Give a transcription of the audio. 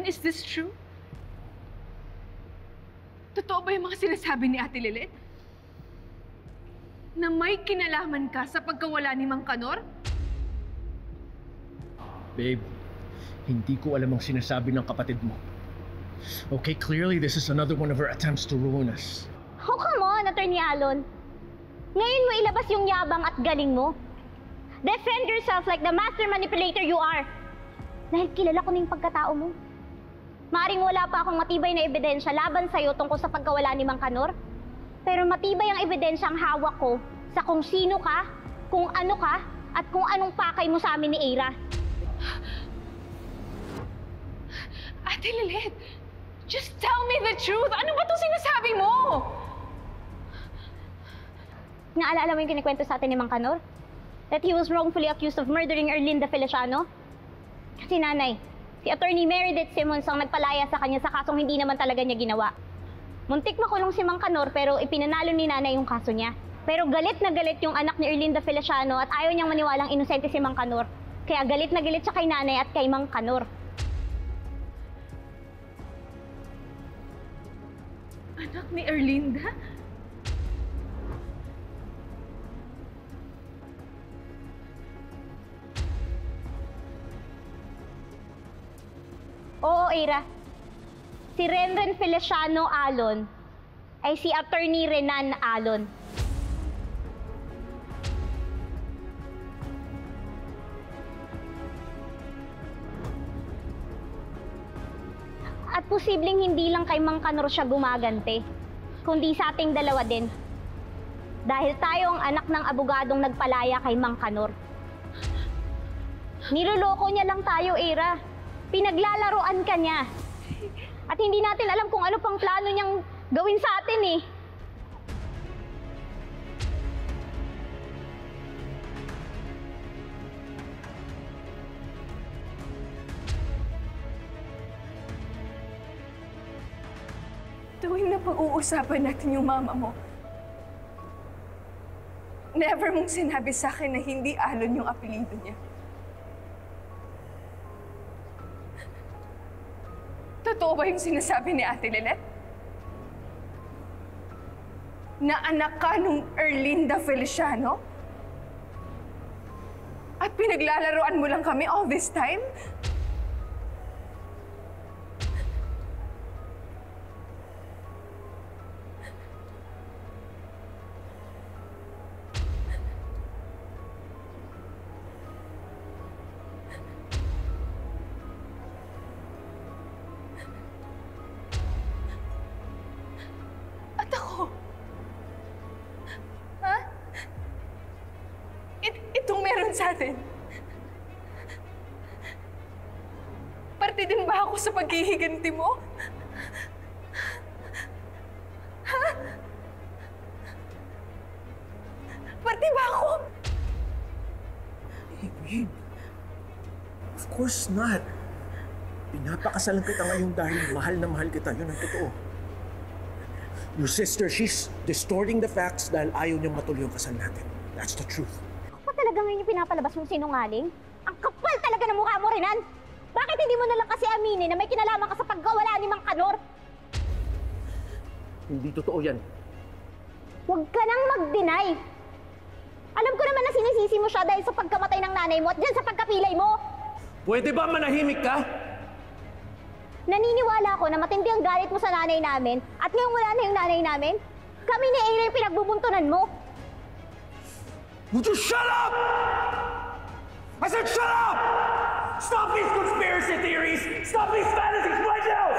is this true? Totoo ba yung mga sinasabi ni Ate Lilet? Na may kinalaman ka sa pagkawala ni Mang Kanor? Babe, hindi ko alam ang sinasabi ng kapatid mo. Okay, clearly this is another one of her attempts to ruin us. Oh, come on, Attorney Alon. Ngayon mo ilabas yung yabang at galing mo. Defend yourself like the master manipulator you are. Dahil kilala ko na yung pagkatao mo. Maaring wala pa akong matibay na ebidensya laban sa'yo tungkol sa pagkawala ni Mang Kanor. Pero matibay ang ebidensya ang hawak ko sa kung sino ka, kung ano ka, at kung anong pakay mo sa amin ni Eira. Ate Lilet, just tell me the truth. Ano ba itong sinasabi mo? Naalala mo yung kinikwento sa atin ni Mang Kanor? That he was wrongfully accused of murdering Erlinda Feliciano? Kasi nanay, si Attorney Meredith Simmons ang nagpalaya sa kanya sa kasong hindi naman talaga niya ginawa. Muntik makulong si Mang Kanor pero ipinanalo ni nanay yung kaso niya. Pero galit na galit yung anak ni Erlinda Feliciano at ayaw niyang maniwalang inosente si Mang Kanor. Kaya galit na galit siya kay nanay at kay Mang Kanor. Anak ni Erlinda? Oo, Eira. Si Renren Feliciano Alon ay si Attorney Renan Alon. At posibleng hindi lang kay Mang Kanor siya gumagante, kundi sa ating dalawa din. Dahil tayo ang anak ng abogadong nagpalaya kay Mang Kanor. Niloloko niya lang tayo, Eira. Pinaglalaroan ka niya. At hindi natin alam kung ano pang plano niyang gawin sa atin eh. Tuwing na pag-uusapan natin yung mama mo, never mong sinabi sa akin na hindi Alon yung apelido niya. Totoo ba yung sinasabi ni Ate Lilet? Na anak ka nung Erlinda Feliciano? At pinaglalaroan mo lang kami all this time? Itong meron sa atin. Parte din ba ako sa paghihiganti mo? Ha? Parte ba ako? Hey, babe. Of course not. Pinapakasalan kita ngayon dahil mahal na mahal kita. Yun ang totoo. Your sister, she's distorting the facts dahil ayaw niyang matuloy yung kasal natin. That's the truth. Talaga ngayon yung pinapalabas mong sinungaling? Ang kapal talaga ng mukha mo, Renan! Bakit hindi mo na lang kasi aminin na may kinalaman ka sa pagkawala ni Mang Kanor? Hindi totoo yan. Huwag ka nang mag-deny! Alam ko naman na sinisisi mo siya dahil sa pagkamatay ng nanay mo at dyan sa pagkapilay mo! Pwede ba manahimik ka? Naniniwala ako na matindi ang galit mo sa nanay namin at ngayong wala na yung nanay namin, kami ni Eira yung pinagbubuntunan mo! Would you shut up? I said shut up! Stop these conspiracy theories! Stop these fantasies right now!